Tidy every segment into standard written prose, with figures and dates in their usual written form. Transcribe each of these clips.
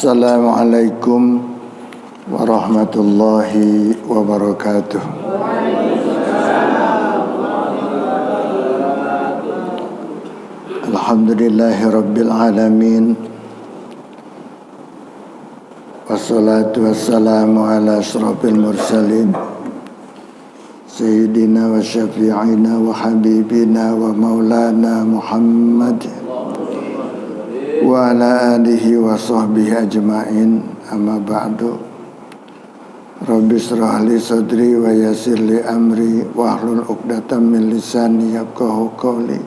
Assalamualaikum warahmatullahi wabarakatuh. Alhamdulillahi rabbil alamin. Wassalatu wassalamu ala asrafil mursalin Sayyidina wa syafi'ina wa habibina wa maulana Muhammad wa ala alihi wa sahbihi ajma'in, amma ba'du. Rabbi shrah li sadri wa yassir li amri wahlul 'uqdatam min lisani yafqahu qawli.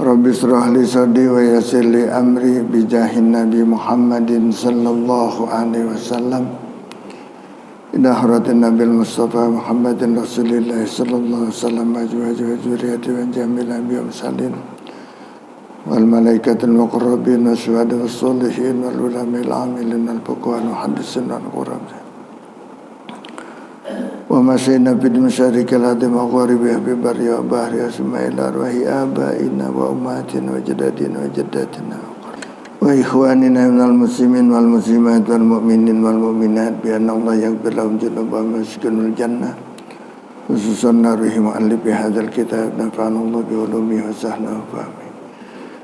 Rabbi shrah li sadri wa yassir li amri bi jahin Nabi Muhammadin sallallahu alaihi wasallam ila haratin Nabil Mustafa Muhammadin Rasulillah sallallahu alaihi wasallam ajwa zuriyati wa jamil anbiya mursalin wal malaikatul muqarrabin wasyuhada wassolihin wal ulama'il amilin al fuqaha wal muhaddisin wal qurra wa masyayna fid masyarikil ardi magharibi bi barri wa bahri asma'il arwahi abaina wa ummatina wa jadadina wa jaddatina wa ikhwanina minal muslimin wal muslimat wal mu'minin wal mu'minat bi anna Allah yaghfir lahum dzunubahum wa yaskunul jannah khususan narihim alif hadzal kitab nafa'ana Allah bi ulumihi wa sahna wa fahmi.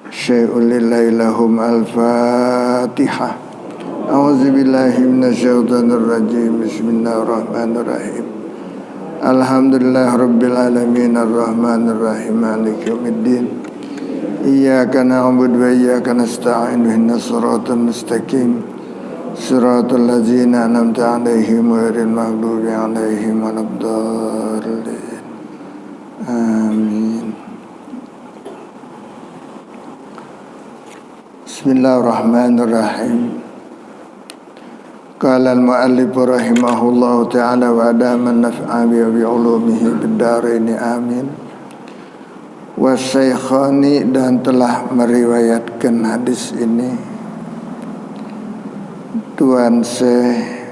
Syai'un lillahi lahum al-fatihah. A'udzu billahi minasyaitonir rajim. Bismillahirrahmanirrahim. Alhamdulillah rabbil alamin arrahmanir rahim maliki yaumiddin. Iyyaka na'budu wa iyyaka nasta'in ihdinas siratal mustaqim. Siratal ladzina an'amta 'alaihim ghairil maghdubi 'alaihim waladdallin. Amin. Bismillahirrahmanirrahim. Qala al-mu'allif rahimahullahu ta'ala wa adama an-naf'a bi ulumihi bid-darain amin. Wasyaikhani, dan telah meriwayatkan hadis ini Tuan Syekh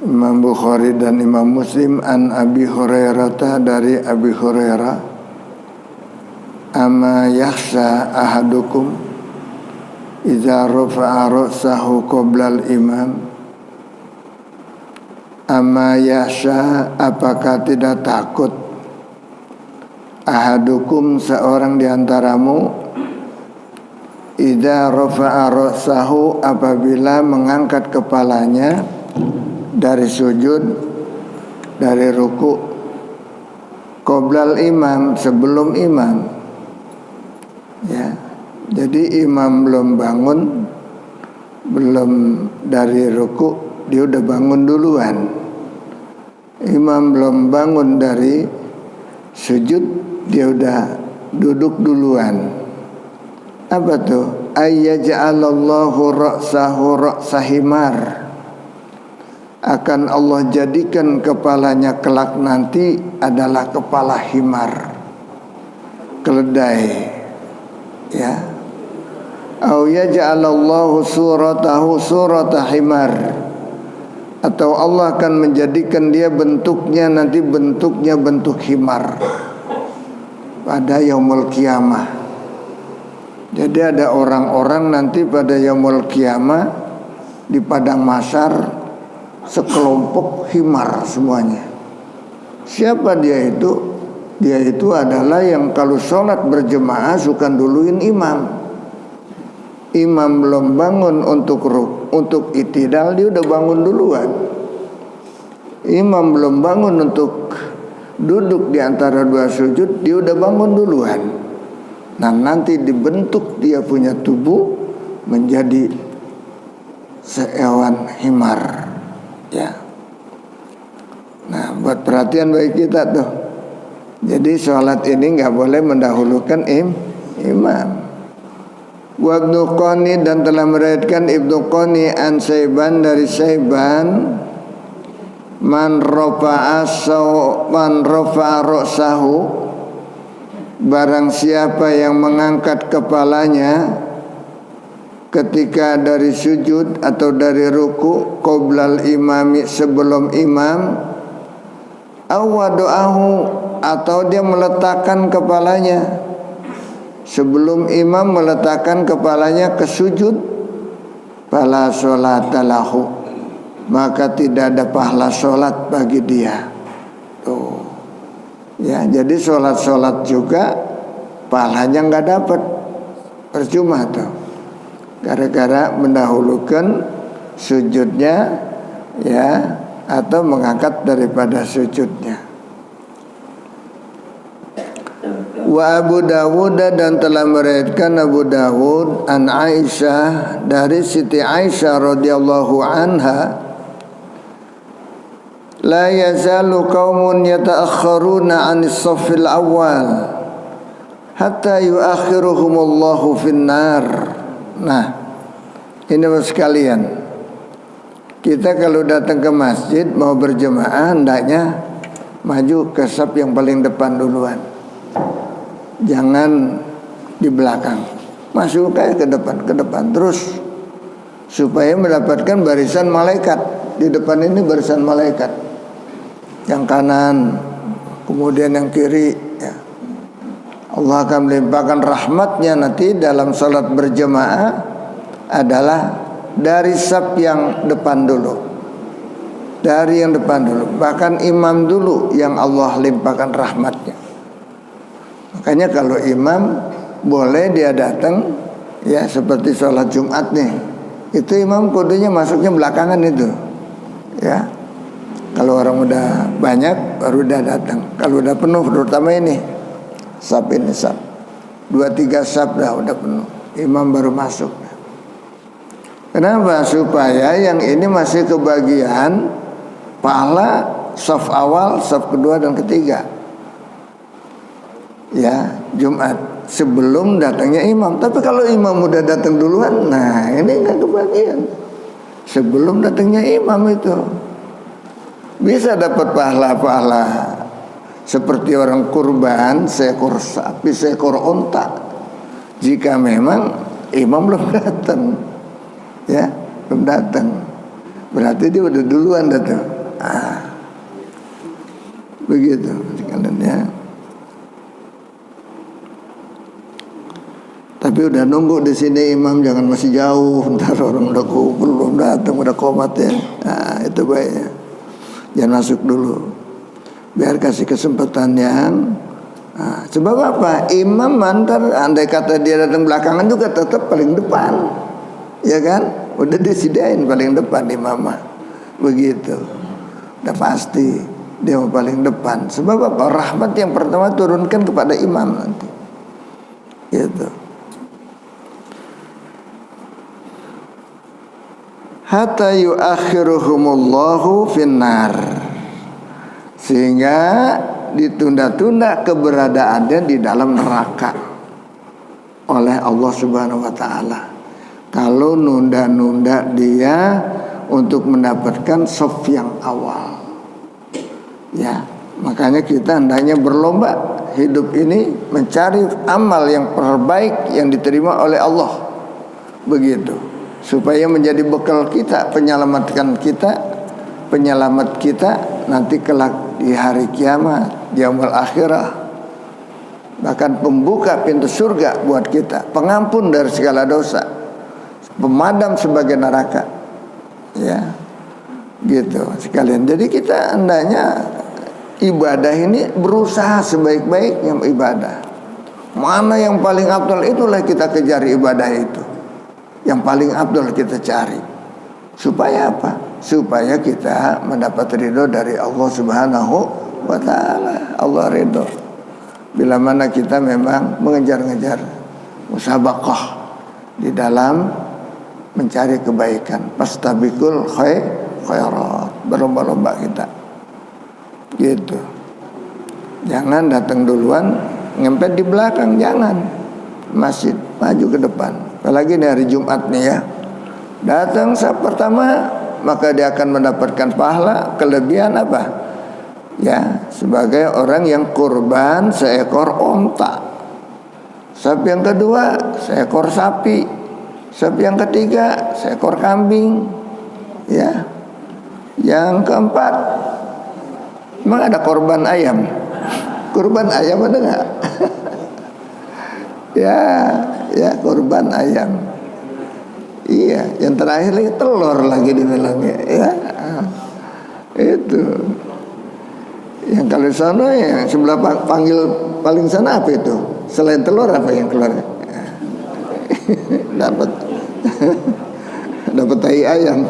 Imam Bukhari dan Imam Muslim an Abi Hurairah, dari Abi Hurairah, ama yakhsha ahadukum idza rafa'a ra'sahu qoblal imam. Ama yakhsha, apakah tidak takut, ahadukum, seorang diantaramu, idza rafa'a ra'sahu, apabila mengangkat kepalanya dari sujud, dari ruku, qoblal imam, sebelum imam. Ya, jadi imam belum bangun, belum dari ruku, dia udah bangun duluan. Imam belum bangun dari sujud, dia udah duduk duluan. Apa tuh? Ayyaj'alallahu ra'sahu ra'sa himar. Akan Allah jadikan kepalanya kelak nanti adalah kepala himar, keledai. Ya, au yaj'alallahu suratahu surata himar, atau Allah akan menjadikan dia bentuknya nanti bentuknya bentuk himar pada yaumul qiyamah. Jadi ada orang-orang nanti pada yaumul qiyamah di padang mahsyar sekelompok himar semuanya. Siapa dia itu? Dia itu adalah yang kalau sholat berjemaah suka duluin imam. Imam belum bangun untuk itidal, dia udah bangun duluan. Imam belum bangun untuk duduk di antara dua sujud, dia udah bangun duluan. Nah, nanti dibentuk dia punya tubuh menjadi sehewan himar. Ya. buat perhatian bagi kita tuh. Jadi sholat ini nggak boleh mendahulukan imam. Wa Ibnu Qani, dan telah meriwayatkan Ibnu Qani an Saiban dari Saiban, man rafa'a ra'sahu, barang siapa yang mengangkat kepalanya ketika dari sujud atau dari ruku, qoblal imami, sebelum imam, awadu'ahu, atau dia meletakkan kepalanya sebelum imam, meletakkan kepalanya ke sujud, fala sholata lahu, maka tidak ada pahala sholat bagi dia. Tuh. Ya, jadi sholat juga pahalanya nggak dapat, percuma tuh. Gara-gara mendahulukan sujudnya, ya, atau mengangkat daripada sujudnya. Wa Abu Dawud, dan telah meriwayatkan Abu Dawud an Aisyah dari Siti Aisyah radhiyallahu anha, la yazalu qaumun yata'akhkharuna 'anis shaffil awwal hatta yu'akhiruhumullahu finnar. Nah, ini sekalian, kita kalau datang ke masjid mau berjemaah hendaknya maju ke saf yang paling depan duluan. Jangan di belakang, masuk kayak ke depan terus, supaya mendapatkan barisan malaikat. Di depan ini barisan malaikat, yang kanan, kemudian yang kiri, ya. Allah akan melimpahkan rahmatnya nanti dalam salat berjemaah adalah dari saf yang depan dulu, dari yang depan dulu, bahkan imam dulu yang Allah limpahkan rahmatnya. Makanya kalau imam boleh dia datang, ya, seperti sholat Jumat nih, itu imam kudunya masuknya belakangan itu, ya. Kalau orang udah banyak baru dia datang. Kalau udah penuh, terutama ini saf 2-3 saf dah udah penuh, imam baru masuk. Kenapa? Supaya yang ini masih kebagian pahala saf awal, saf kedua dan ketiga, ya, Jumat sebelum datangnya imam. Tapi kalau imam udah datang duluan, nah ini nggak kebagian. Sebelum datangnya imam itu bisa dapat pahala-pahala seperti orang kurban seekor sapi, seekor onta, jika memang imam belum datang, ya, belum datang, berarti dia udah duluan datang. Begitu sekalian, ya. Tapi udah nunggu di sini imam, jangan masih jauh, ntar orang udah belum datang, udah komat, ya. Nah, itu baiknya jangan masuk dulu, biar kasih kesempatan yang sebab apa? Imam mantar, andai kata dia datang belakangan juga tetap paling depan, ya kan? Udah disediain paling depan imamah, begitu, udah pasti dia mau paling depan. Sebab apa? Rahmat yang pertama turunkan kepada imam nanti, gitu. Hatta yu'akhiruhumullahu finnar, sehingga ditunda-tunda keberadaannya di dalam neraka oleh Allah Subhanahu wa taala. Kalau nunda-nunda dia untuk mendapatkan shaf yang awal, ya, makanya kita hendaknya berlomba hidup ini mencari amal yang terbaik yang diterima oleh Allah, begitu, supaya menjadi bekal kita, penyelamat kita nanti kelak di hari kiamat, di yaumul akhirah, bahkan pembuka pintu surga buat kita, pengampun dari segala dosa, pemadam sebagai neraka, ya, gitu sekalian. Jadi kita hendaknya ibadah ini berusaha sebaik-baiknya ibadah. Mana yang paling afdal, itulah kita kejar ibadah itu. Yang paling afdal kita cari. Supaya apa? Supaya kita mendapat ridho dari Allah Subhanahu wa ta'ala. Allah ridho bila mana kita memang mengejar-ngejar musabaqah di dalam mencari kebaikan. Fastabiqul khairat, berlomba-lomba kita. gitu. Jangan datang duluan, ngempet di belakang, jangan. Masjid, maju ke depan. Apalagi di hari Jumat nih ya. Datang saat pertama, maka dia akan mendapatkan pahala kelebihan apa? Ya, sebagai orang yang kurban seekor onta. Sapi yang kedua, seekor sapi. Sapi yang ketiga, seekor kambing. Ya. Yang keempat, memang ada korban ayam. Kurban ayam ada nggak? ya kurban ayam. Iya, yang terakhir lagi telur lagi dibilangnya. Ya, itu. Yang kalau sana yang sebelah panggil paling sana apa itu? Selain telur apa yang keluar? Dapat dapat tai ayam.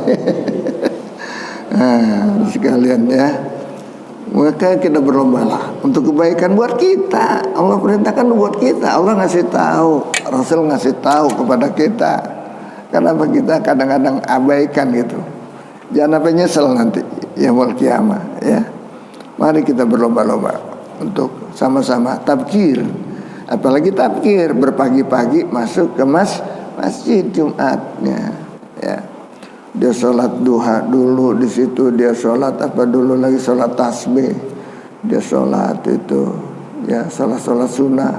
Nah, sekalian ya. Maka kita berlombalah untuk kebaikan buat kita. Allah perintahkan buat kita. Allah ngasih tahu, Rasul ngasih tahu kepada kita. Kenapa kita kadang-kadang abaikan gitu? Jangan sampai nyesel nanti yaumul kiamah ya. Mari kita berlomba-lomba untuk sama-sama tabkir. Apalagi tabkir berpagi-pagi masuk ke masjid Jumatnya ya. Dia sholat duha dulu di situ, dia sholat apa dulu lagi, sholat tasbih, dia sholat itu ya, sholat sunnah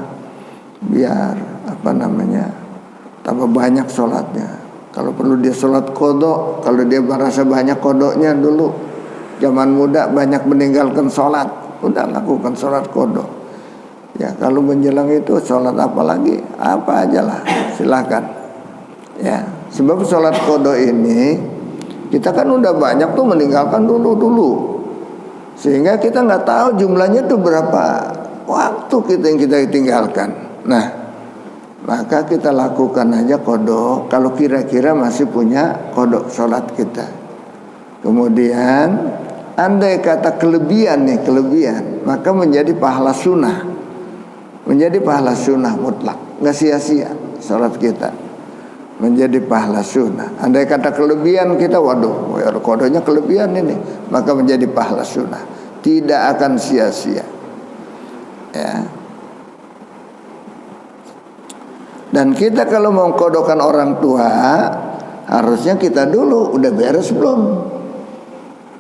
biar apa namanya tambah banyak sholatnya. Kalau perlu dia sholat kodok, kalau dia merasa banyak kodoknya dulu zaman muda banyak meninggalkan sholat, udah lakukan sholat kodok ya. Kalau menjelang itu sholat apa lagi, apa aja lah silakan ya. Sebab sholat kodok ini kita kan udah banyak tuh meninggalkan dulu sehingga kita nggak tahu jumlahnya tuh berapa waktu yang kita tinggalkan. Nah, maka kita lakukan aja kodok kalau kira-kira masih punya kodok sholat kita. Kemudian andai kata kelebihan, maka menjadi pahala sunnah, menjadi pahala sunnah mutlak, nggak sia-sia sholat kita, menjadi pahala sunnah. Andai kata kelebihan kita, waduh, kodoknya kelebihan ini, maka menjadi pahala sunnah, tidak akan sia-sia ya. Dan kita kalau mau kodokkan orang tua, harusnya kita dulu udah beres belum?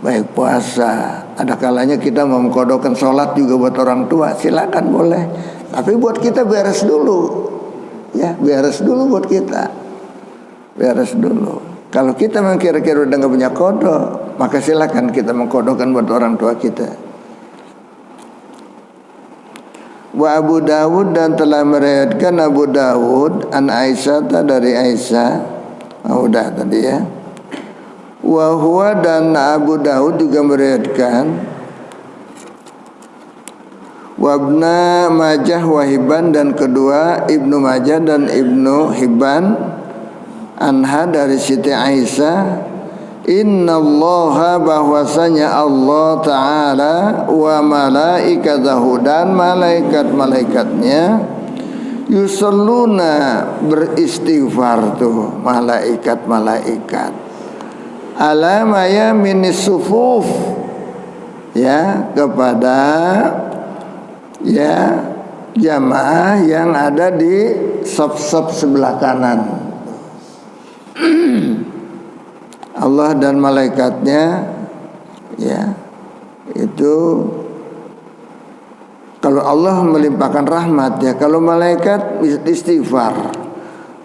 Baik puasa, ada kalanya kita mau mengkodokkan sholat juga buat orang tua, silakan boleh. Tapi buat kita beres dulu ya, beres dulu buat kita. Beres dulu. Kalau kita memang kira-kira udah gak punya kodok, maka silakan kita mengkodokkan buat orang tua kita. Wa Abu Dawud, dan telah meriwayatkan Abu Dawud an Aisyah, dari Aisyah. Udah tadi ya. Wa huwa, dan Abu Dawud juga meriwayatkan Wabna Majah wa Hibban, dan kedua Ibnu Majah dan Ibnu Hibban, anha dari Siti Aisyah, innallaha, bahwasanya Allah Ta'ala, wa malaikatahu, dan malaikat-malaikatnya, yusalluna, beristighfar tuh malaikat-malaikat, ala mayaminis sufuf ya, kepada ya jamaah yang ada di saf-saf sebelah kanan. Allah dan malaikatnya ya, itu kalau Allah melimpahkan rahmat ya, kalau malaikat istighfar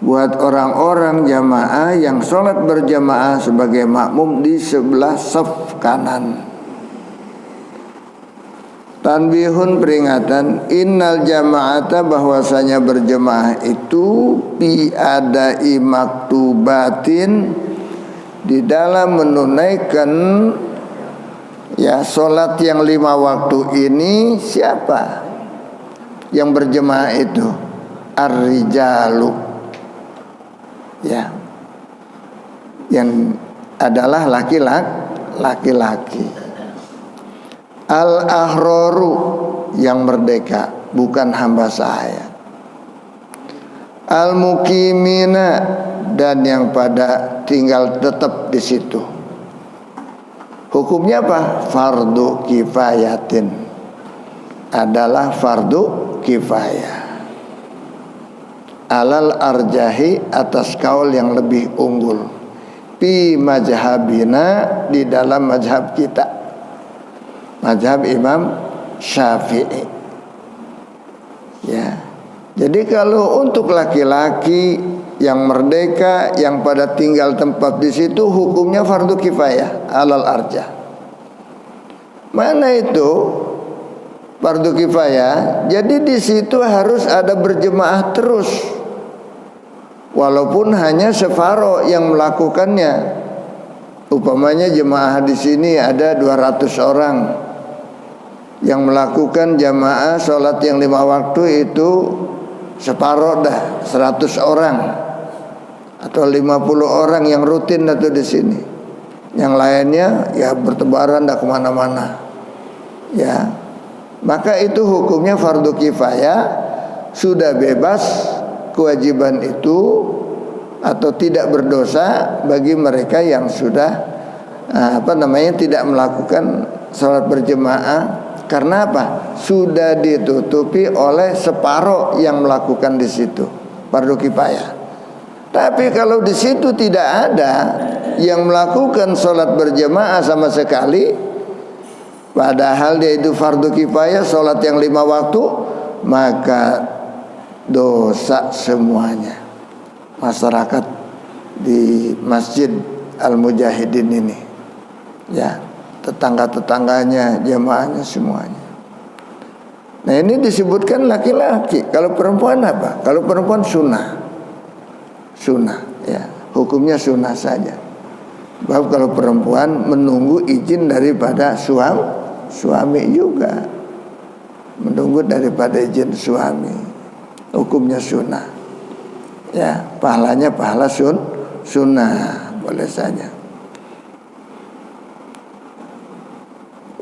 buat orang-orang jamaah yang sholat berjamaah sebagai makmum di sebelah saf kanan. Tanbihun, peringatan, innal jama'ata, bahwasanya berjemaah itu biadai maktubatin, di dalam menunaikan ya sholat yang 5 waktu ini. Siapa yang berjemaah itu? Ar-rijalu ya, yang adalah laki-laki. Al-ahroru, yang merdeka, bukan hamba saya. Al-mukimina, dan yang pada tinggal tetap di situ. Hukumnya apa? Fardu kifayatin, adalah fardu kifayah. Alal arjahi, atas kaul yang lebih unggul. Fi mazhabina, di dalam mazhab kita, mazhab Imam Syafi'i. Ya. Jadi kalau untuk laki-laki yang merdeka, yang pada tinggal tempat di situ, hukumnya fardu kifayah alal arjah. Mana itu fardu kifayah? Jadi di situ harus ada berjemaah terus, walaupun hanya separuh yang melakukannya. Umpamanya jemaah di sini ada 200 orang yang melakukan jamaah sholat yang 5 waktu, itu separuh dah 100 orang atau 50 orang yang rutin atau di sini. Yang lainnya ya bertebaran dah kemana-mana. Ya, maka itu hukumnya fardu kifayah, sudah bebas kewajiban itu atau tidak berdosa bagi mereka yang sudah tidak melakukan sholat berjemaah. Karena apa? Sudah ditutupi oleh separuh yang melakukan di situ, fardu kifayah. Tapi kalau di situ tidak ada yang melakukan sholat berjemaah sama sekali, padahal dia itu fardu kifayah, sholat yang 5 waktu, maka dosa semuanya. Masyarakat di Masjid Al-Mujahidin ini, ya, tetangga-tetangganya, jamaahnya semuanya. Nah ini disebutkan laki-laki. Kalau perempuan apa? Kalau perempuan sunnah, ya, hukumnya sunnah saja. Sebab kalau perempuan menunggu izin daripada suami juga, menunggu daripada izin suami, hukumnya sunnah. Ya, pahalanya pahala sunnah, boleh saja.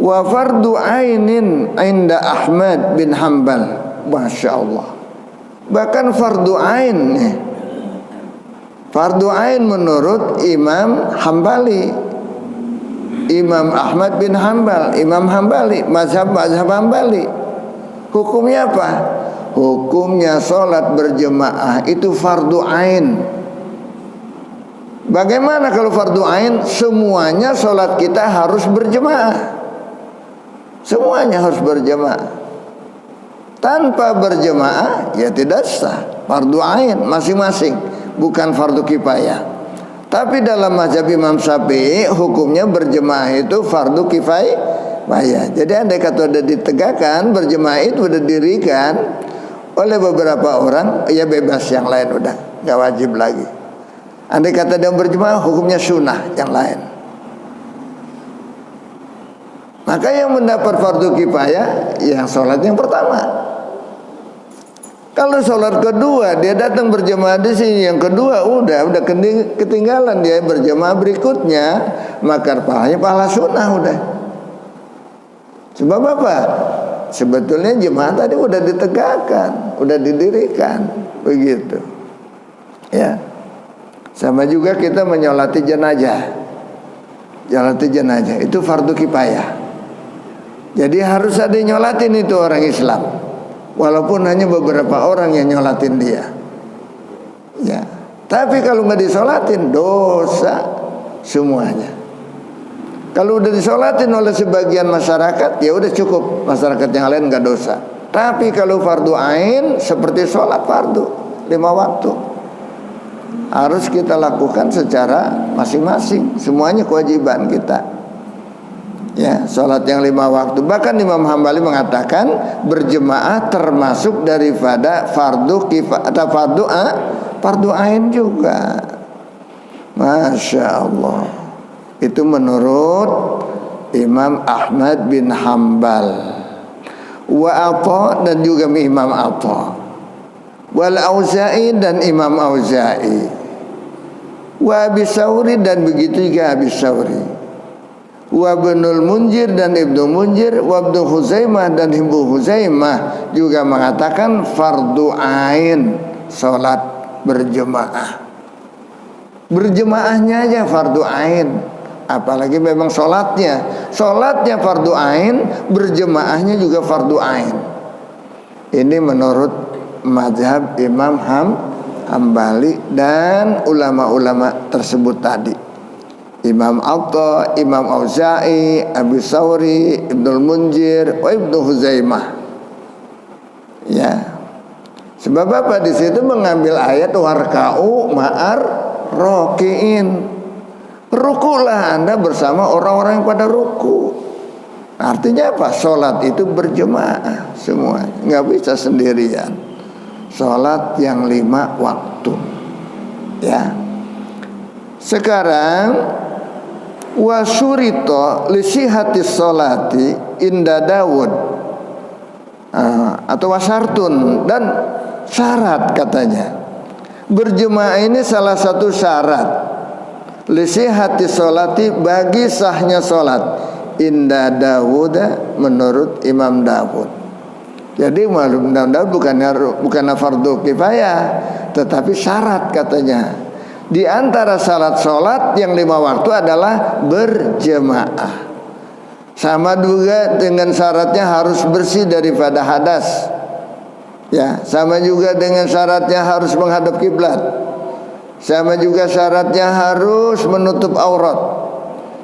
Wa fardu ainin inda Ahmad bin Hanbal, Masya Allah. Bahkan fardu ain nih, fardu ain menurut Imam Hambali, Imam Ahmad bin Hanbal, Imam Hambali, mazhab Hambali. Hukumnya apa? Hukumnya sholat berjemaah itu fardu ain. Bagaimana kalau fardu ain? Semuanya sholat kita harus berjemaah. Semuanya harus berjemaah. Tanpa berjemaah ya tidak sah, fardu ain masing-masing, bukan fardu kifayah. Tapi dalam mazhab Imam Syafi'i hukumnya berjemaah itu fardu kifayah. Jadi andai kata sudah ditegakkan, berjemaah itu sudah didirikan oleh beberapa orang, ya bebas, yang lain udah nggak wajib lagi. Andai kata dia berjemaah, hukumnya sunnah yang lain. Maka yang mendapat fardu kifayah yang sholat yang pertama. Kalau sholat kedua dia datang berjemaah di sini, yang kedua udah ketinggalan dia berjemaah berikutnya, maka pahalanya pahala sunnah udah. Sebab apa? Sebetulnya jemaah tadi udah ditegakkan, udah didirikan, begitu. Ya. Sama juga kita menyolati jenazah. Nyolati jenazah itu fardu kifayah. Jadi harus ada yang nyolatin itu orang Islam, walaupun hanya beberapa orang yang nyolatin dia. Ya, tapi kalau nggak disolatin dosa semuanya. Kalau udah disolatin oleh sebagian masyarakat, ya udah cukup, masyarakat yang lain nggak dosa. Tapi kalau fardu ain seperti sholat fardu 5 waktu, harus kita lakukan secara masing-masing. Semuanya kewajiban kita. Ya, sholat yang 5 waktu. Bahkan Imam Hambali mengatakan berjemaah termasuk daripada fardu kifayah atau fardu ain juga. Masya Allah. Itu menurut Imam Ahmad bin Hanbal, wa Atha, dan juga Imam Atha, wal Auza'i, dan Imam Auza'i, wa Abi Sauri, dan begitu juga Abi Sauri, wa Ibnul Munzir, dan Ibnu Munzir, wa Ibnu Huzaimah, dan Ibnu Huzaimah juga mengatakan fardu ain salat berjemaah. Berjemaahnya aja fardu ain. apalagi memang sholatnya fardu ain, berjemaahnya juga fardu ain. Ini menurut mazhab Imam Hambali dan ulama-ulama tersebut tadi. Imam Atta, Imam Auza'i, Abu Sauri, Ibnul Munzir, Ibnu Huzaimah. Ya. Sebab apa di situ mengambil ayat warka'u ma'ar rokiin. Rukulah Anda bersama orang-orang yang pada ruku. Artinya apa? Sholat itu berjemaah semua, nggak bisa sendirian. Sholat yang 5 waktu. Ya. Sekarang wasurito lisihatis sholati inda Dawud atau wasartun, dan syarat katanya berjemaah ini salah satu syarat lisihati sholati, bagi sahnya sholat inda Dawud, menurut Imam Dawud. Jadi Imam Dawud bukannya fardu kifayah, tetapi syarat katanya. Di antara syarat sholat yang 5 waktu adalah berjemaah. Sama juga dengan syaratnya harus bersih daripada hadas. Ya, sama juga dengan syaratnya harus menghadap kiblat. Sama juga syaratnya harus menutup aurat.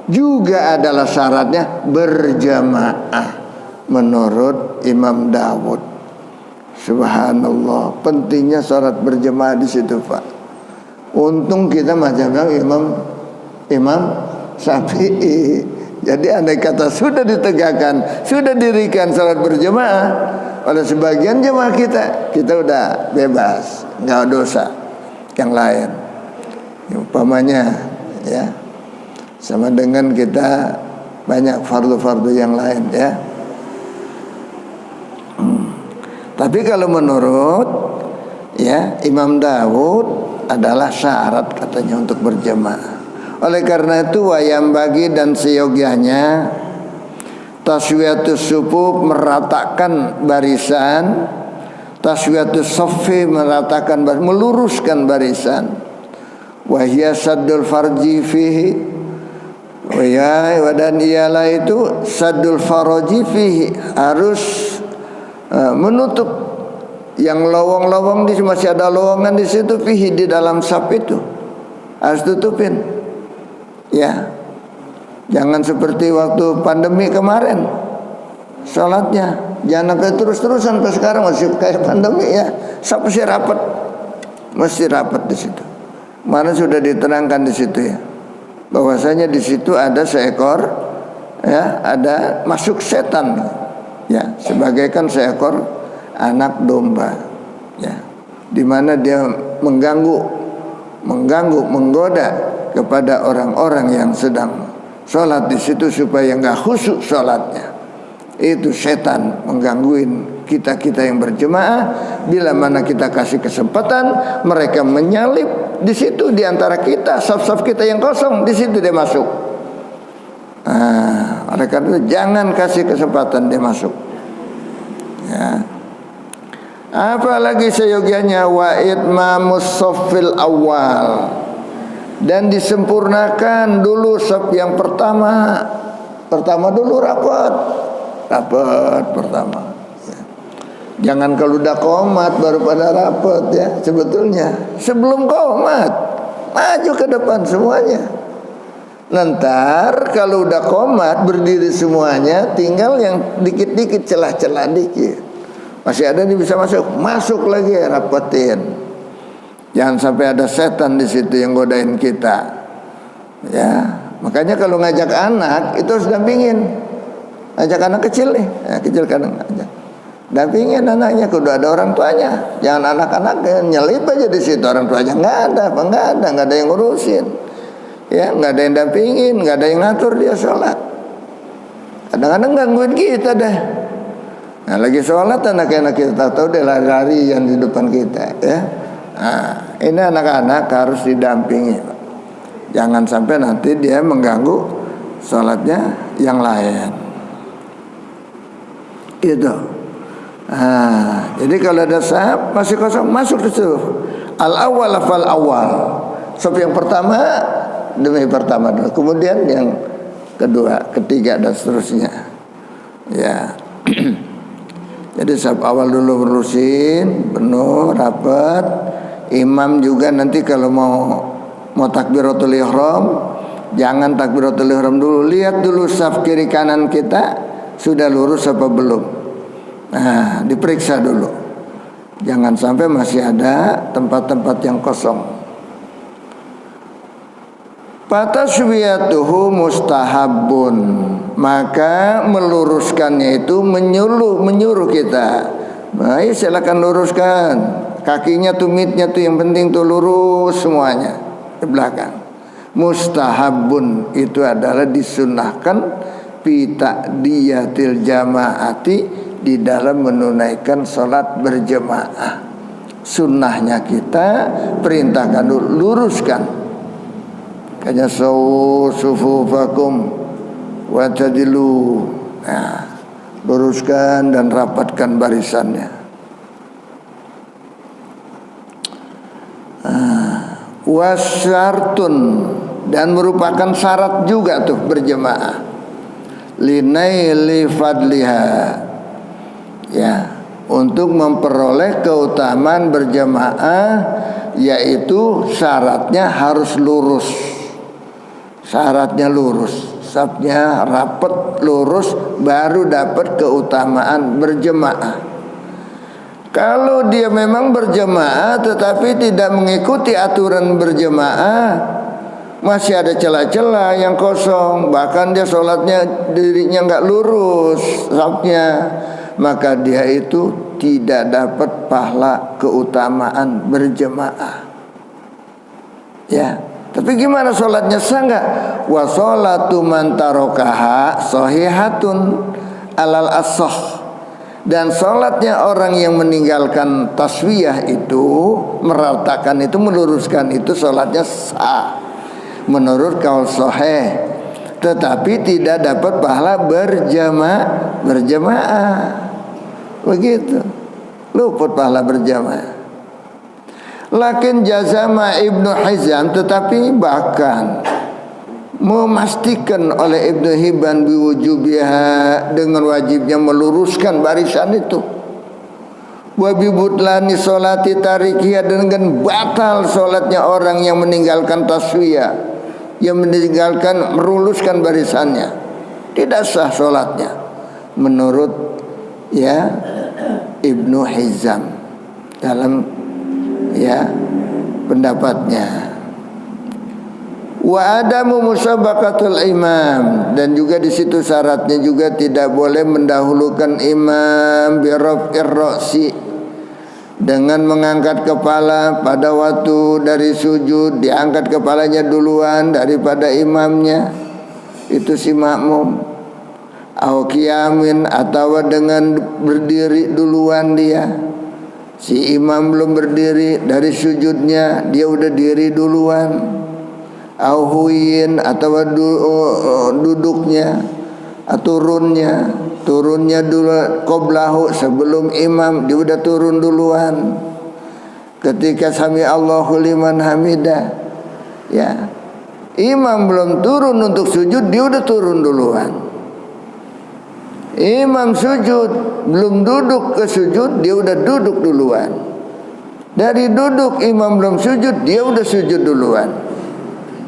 Juga adalah syaratnya berjamaah menurut Imam Dawud. Subhanallah, pentingnya sholat berjamaah di situ, Pak. Untung kita macamnya Imam Syafi'i. Jadi andai kata sudah ditegakkan, sudah dirikan sholat berjamaah oleh sebagian jemaah kita udah bebas, nggak dosa yang lain. Umpamanya ya, sama dengan kita banyak fardu-fardu yang lain ya. Tapi kalau menurut ya Imam Dawud adalah syarat katanya untuk berjemaah. Oleh karena itu wayam bagi dan seyogianya taswiyatus sufuf, meratakan barisan, taswiyatus saffi, meratakan meluruskan barisan, wahya saddul farji fihi, dan ialah itu saddul farji fihi, harus menutup yang lowong-lowong, masih ada lowongan di situ, fihi, di dalam saf itu harus tutupin. Ya, jangan seperti waktu pandemi kemarin sholatnya, jangan sampai terus-terusan ke sekarang masih kayak pandemi ya. Saf mesti rapat, mesti rapat di situ. Mana sudah diterangkan di situ ya, bahwasanya di situ ada seekor ya, ada masuk setan ya, sebagaikan seekor anak domba ya, di mana dia mengganggu, menggoda kepada orang-orang yang sedang sholat di situ supaya nggak khusyuk sholatnya. Itu setan menggangguin kita yang berjemaah. Bila mana kita kasih kesempatan, mereka menyalip di situ di antara kita, saf-saf kita yang kosong, di situ dia masuk. Oleh karena itu jangan kasih kesempatan dia masuk. Ya. Apalagi seyogianya wa itmamus shaffil awal, dan disempurnakan dulu saf yang pertama dulu rapat pertama ya. Jangan kalau udah qomat baru pada rapat ya. Sebetulnya sebelum qomat maju ke depan semuanya. Nanti kalau udah qomat berdiri semuanya, tinggal yang dikit-dikit, celah-celah dikit. Masih ada nih bisa masuk lagi ya, rapetin. Jangan sampai ada setan di situ yang godain kita. Ya, makanya kalau ngajak anak itu harus dampingin. Ngajak anak kecil nih, ya, kecil kadang ngajak. Dampingin anaknya, kudu ada orang tuanya. Jangan anak-anak nyelip aja di situ, orang tuanya nggak ada yang ngurusin. Ya, nggak ada yang dampingin, nggak ada yang ngatur dia sholat. Kadang-kadang gangguin kita deh. Nah, lagi sholat anak-anak kita tahu dia lari-lari yang di depan kita ya. Nah, ini anak-anak harus didampingi, Pak. Jangan sampai nanti dia mengganggu sholatnya yang lain. Itu. Nah, jadi kalau ada saf masih kosong, masuk ke situ. Al-awwal fal awal. Saf yang pertama demi pertama dulu, kemudian yang kedua, ketiga dan seterusnya. Ya. Jadi saf awal dulu berusin penuh rapat. Imam juga nanti kalau mau takbiratul ihram, jangan takbiratul ihram dulu, lihat dulu saf kiri kanan kita sudah lurus apa belum. Nah, diperiksa dulu. Jangan sampai masih ada tempat-tempat yang kosong. Fataswiyatuhu mustahabun, maka meluruskannya itu menyuruh kita. Baik, silakan luruskan. Kakinya tumitnya tuh yang penting tuh lurus semuanya di belakang. Mustahabun itu adalah disunahkan fi ta'diyatil jamaati, di dalam menunaikan sholat berjemaah. Sunnahnya kita perintahkan dulu, luruskan. Kanya sufufakum wa tadilu. Nah, luruskan dan rapatkan barisannya. Wasyartun, dan merupakan syarat juga tuh berjemaah. Linaili fadliha, ya, untuk memperoleh keutamaan berjemaah, yaitu syaratnya harus lurus. Syaratnya lurus, safnya rapat lurus, baru dapat keutamaan berjemaah. Kalau dia memang berjemaah tetapi tidak mengikuti aturan berjemaah, masih ada celah-celah yang kosong, bahkan dia sholatnya dirinya nggak lurus safnya, maka dia itu tidak dapat pahala keutamaan berjemaah. Ya, tapi gimana sholatnya sah nggak? Wa sholatu man tarokaha sahihatun alal ashah. Dan sholatnya orang yang meninggalkan taswiyah itu, meratakan itu, meluruskan itu, sholatnya sah menurut kaul sahih, tetapi tidak dapat pahala berjamaah. Begitu, luput pahala berjamaah. Lakin jazama Ibnu Hizam, tetapi bahkan memastikan oleh Ibnu Hibban biwujubiha, dengan wajibnya meluruskan barisan itu. Wa bibutlani sholati tarikiyah, dengan batal sholatnya orang yang meninggalkan taswiyah, yang meninggalkan meluluskan barisannya, tidak sah sholatnya menurut ya Ibnu Hizam dalam ya pendapatnya. Wa adamu musabaqatul imam, dan juga di situ syaratnya juga tidak boleh mendahulukan imam bi raf'ir ra'si, dengan mengangkat kepala pada waktu dari sujud, diangkat kepalanya duluan daripada imamnya, itu si makmum. Au qiyamin, atau dengan berdiri duluan dia. Si imam belum berdiri dari sujudnya, dia udah diri duluan. Au huyin, atau duduknya, turunnya dulu qoblahu, sebelum imam dia udah turun duluan. Ketika sami Allahu liman hamidah, ya, imam belum turun untuk sujud, dia udah turun duluan. Imam sujud, belum duduk ke sujud, dia udah duduk duluan. Dari duduk imam belum sujud, dia udah sujud duluan.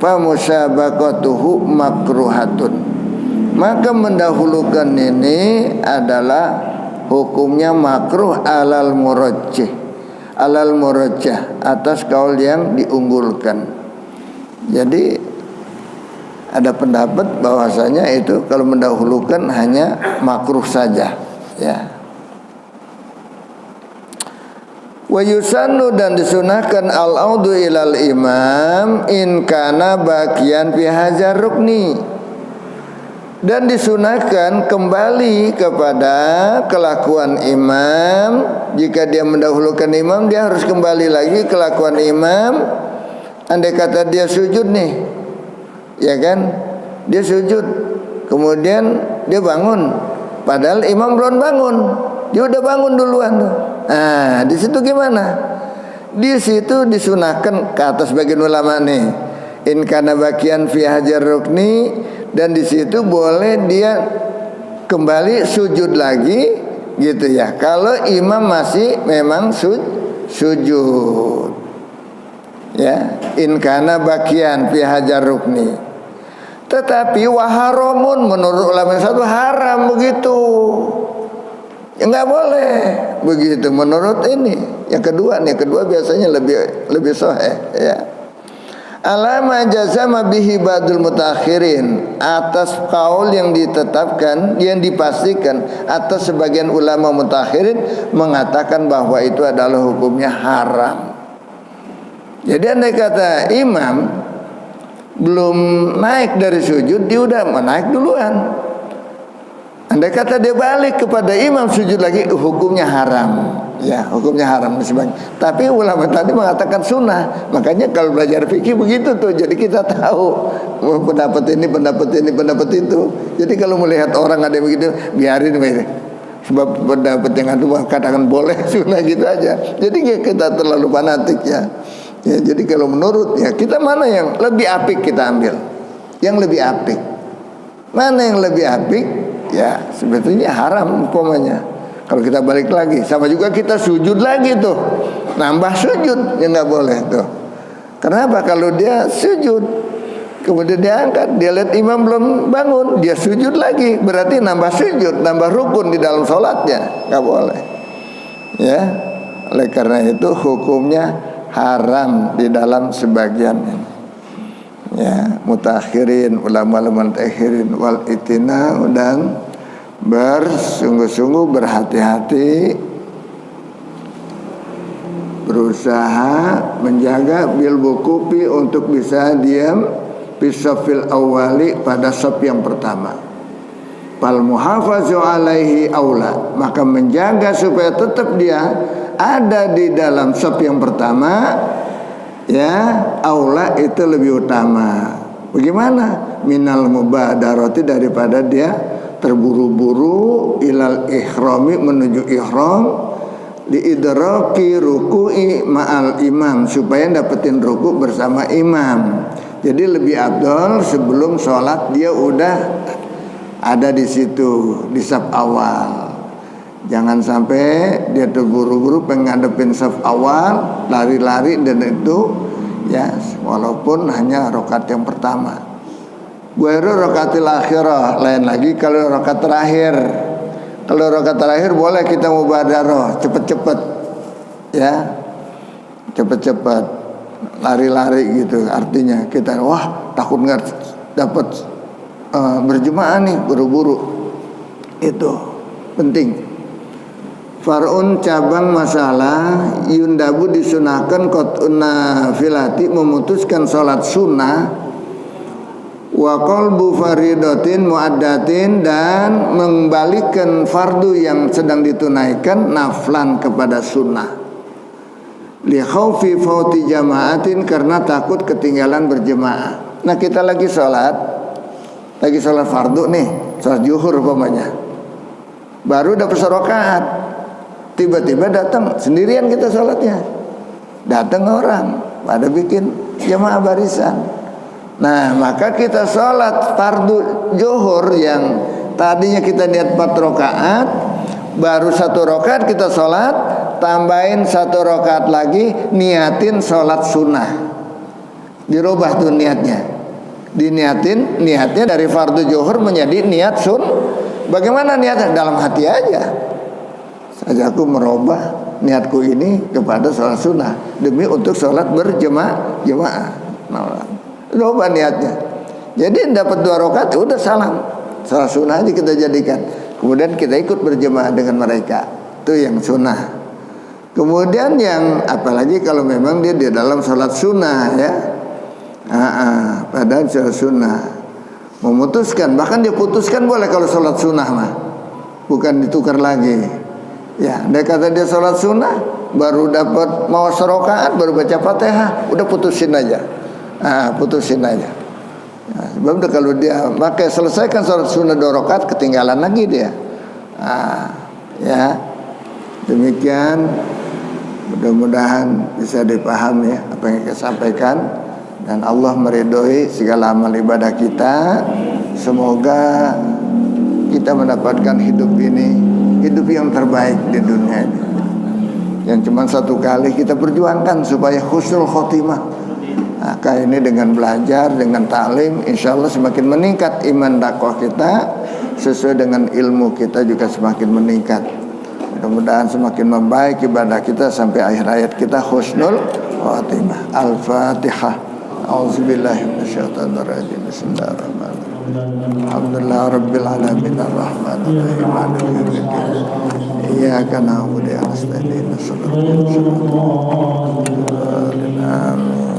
Fa musabaqatuhu makruhatun, maka mendahulukan ini adalah hukumnya makruh alal murajjih, atas kaul yang diunggulkan. Jadi ada pendapat bahwasanya itu kalau mendahulukan hanya makruh saja, ya. Wa yusannu, dan disunahkan al-audu ilal imam in kana baqiyan fi hadzal rukni, dan disunahkan kembali kepada kelakuan imam. Jika dia mendahulukan imam, dia harus kembali lagi kelakuan imam. Andai kata dia sujud nih, ya kan, dia sujud, kemudian dia bangun, padahal imam belum bangun, dia udah bangun duluan tuh. Nah, di situ gimana? Di situ disunahkan, kata sebagian ulama nih, In kana bakian fi hajar rukni, dan di situ boleh dia kembali sujud lagi gitu ya. Kalau imam masih memang sujud. Ya, in kana bakian fi hajar rukni. Tetapi waharamun menurut ulama satu haram begitu. Ya nggak boleh begitu menurut ini. Yang kedua biasanya lebih sahih ya. Alama jazama bihi badul mutakhirin, atas kaul yang ditetapkan, yang dipastikan atas sebagian ulama mutakhirin mengatakan bahwa itu adalah hukumnya haram. Jadi andai kata imam belum naik dari sujud, dia udah naik duluan. Andai kata dia balik kepada imam sujud lagi, hukumnya haram. Ya, hukumnya haram sebenarnya. Tapi ulama tadi mengatakan sunnah. Makanya kalau belajar fikih begitu tuh. Jadi kita tahu pendapat ini, pendapat itu. Jadi kalau melihat orang ada begitu, biarin aja. Sebab pendapat yang itu katakan boleh sunnah gitu aja. Jadi kita terlalu fanatik ya. Ya, jadi kalau menurut ya kita mana yang lebih apik kita ambil. Yang lebih apik. Mana yang lebih apik? Ya, sebetulnya haram umpamanya. Kalau kita balik lagi, sama juga kita sujud lagi tuh, nambah sujud, ya nggak boleh tuh. Kenapa? Kalau dia sujud, kemudian dia angkat, dia lihat imam belum bangun, dia sujud lagi, berarti nambah sujud, nambah rukun di dalam sholatnya, nggak boleh. Ya, oleh karena itu hukumnya haram di dalam sebagian ini. Ya, mutakhirin, ulama mutakhirin wal itina, dan bersungguh-sungguh berhati-hati, berusaha menjaga bil wukufi untuk bisa diam bisafil awali pada saf yang pertama. Fal muhafazu alaihi aula, maka menjaga supaya tetap dia ada di dalam saf yang pertama, ya, aula itu lebih utama. Bagaimana? Minal mubadarati, daripada dia terburu-buru ilal ihrami, menuju ihram, liidraki ruku'i ma'al imam, supaya dapetin ruku bersama imam. Jadi lebih afdol sebelum sholat dia udah ada di situ di saf awal. Jangan sampai dia terburu-buru pengen ngadepin saf awal, lari-lari, dan itu ya walaupun hanya rakaat yang pertama. Wairu rakatil akhirah, lain lagi kalau rakaat terakhir. Kalau rakaat terakhir boleh kita mubadarah, cepet-cepet, ya, cepet-cepet, lari-lari gitu. Artinya kita takut nggak dapat berjemaah nih, buru-buru. Itu penting. Farun, cabang masalah, yundabu disunahkan qat'una filati, memutuskan sholat sunnah, wa qalbu faridatin muaddatin, dan mengembalikan fardu yang sedang ditunaikan naflan kepada sunnah, li khaufi fauti jamaatin, karena takut ketinggalan berjemaah. Nah, kita lagi sholat fardu nih, sholat zuhur umpamanya, baru dapat rakaat, tiba-tiba datang sendirian kita sholatnya, datang orang pada bikin jamaah barisan. Nah, maka kita sholat fardu zuhur yang tadinya kita niat 4 rakaat, baru 1 rakaat kita sholat, tambahin 1 rakaat lagi, niatin sholat sunnah. Dirubah tuh niatnya, niatnya dari fardu zuhur menjadi niat sun. Bagaimana niatnya? Dalam hati aja. Saja aku merubah niatku ini kepada sholat sunnah demi untuk sholat berjemaah. Rubah niatnya. Jadi dapat 2 rakaat udah salam, sholat sunnah aja kita jadikan. Kemudian kita ikut berjemaah dengan mereka. Itu yang sunnah. Kemudian yang apalagi kalau memang dia di dalam sholat sunnah ya, padahal sholat sunnah memutuskan, bahkan dia putuskan boleh kalau sholat sunnah mah, bukan ditukar lagi. Ya, dia kata dia sholat sunnah, baru dapat mau serokaat, baru baca Fatihah, udah putusin aja. Putusin aja. Nah, sebab kalau dia pakai selesaikan sholat sunnah 2 rakaat, ketinggalan lagi dia. Ya, demikian. Mudah-mudahan bisa dipahami apa yang saya sampaikan. dan Allah meridhoi segala amal ibadah kita. Semoga kita mendapatkan hidup ini, hidup yang terbaik di dunia ini, yang cuma satu kali. Kita perjuangkan supaya husnul khotimah. Nah, kayak ini dengan belajar, dengan taklim, insya Allah semakin meningkat iman dakwah kita, sesuai dengan ilmu kita juga semakin meningkat. Mudah-mudahan semakin membaik ibadah kita sampai akhir hayat kita husnul khotimah. Al-Fatihah. A'udzubillahi minasyaitonir rajim. Bismillahirrahmanirrahim. Alhamdulillah rabbil alamin arrahmanir rahim maliki yaumiddin. Iyyaka na'budu wa iyyaka nasta'in ihdinas siratal mustaqim. Alhamdulillah.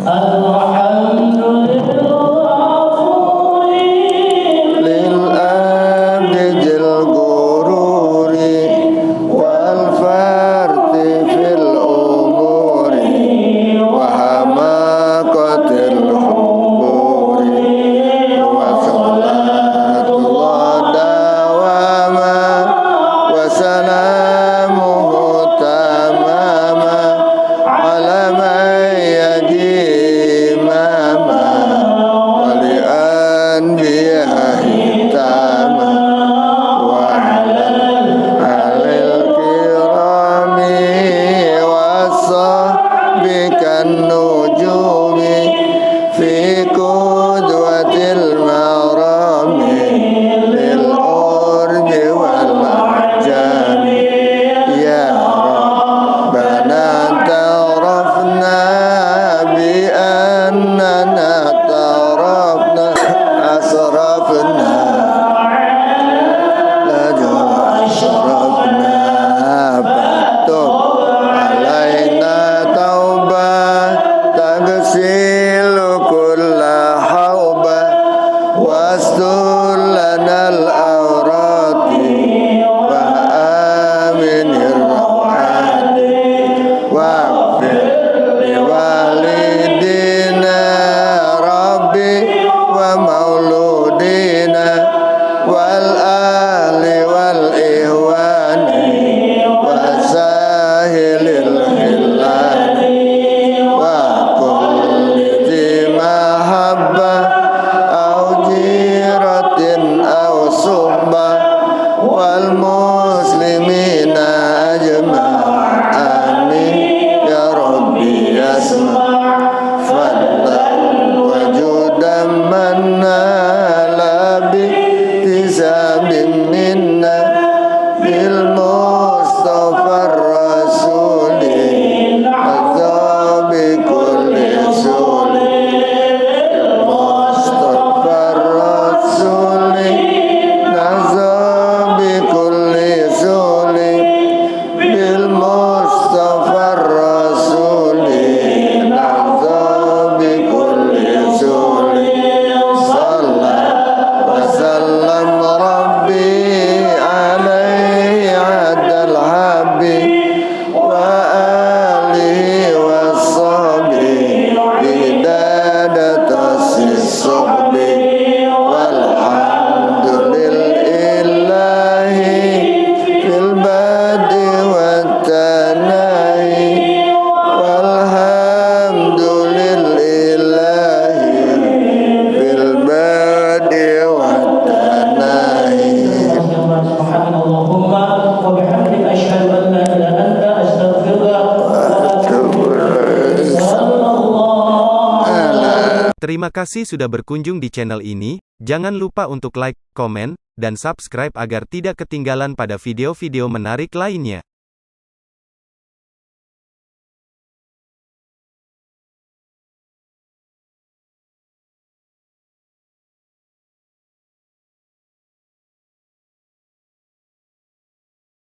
Terima kasih sudah berkunjung di channel ini. Jangan lupa untuk like, komen, dan subscribe agar tidak ketinggalan pada video-video menarik lainnya.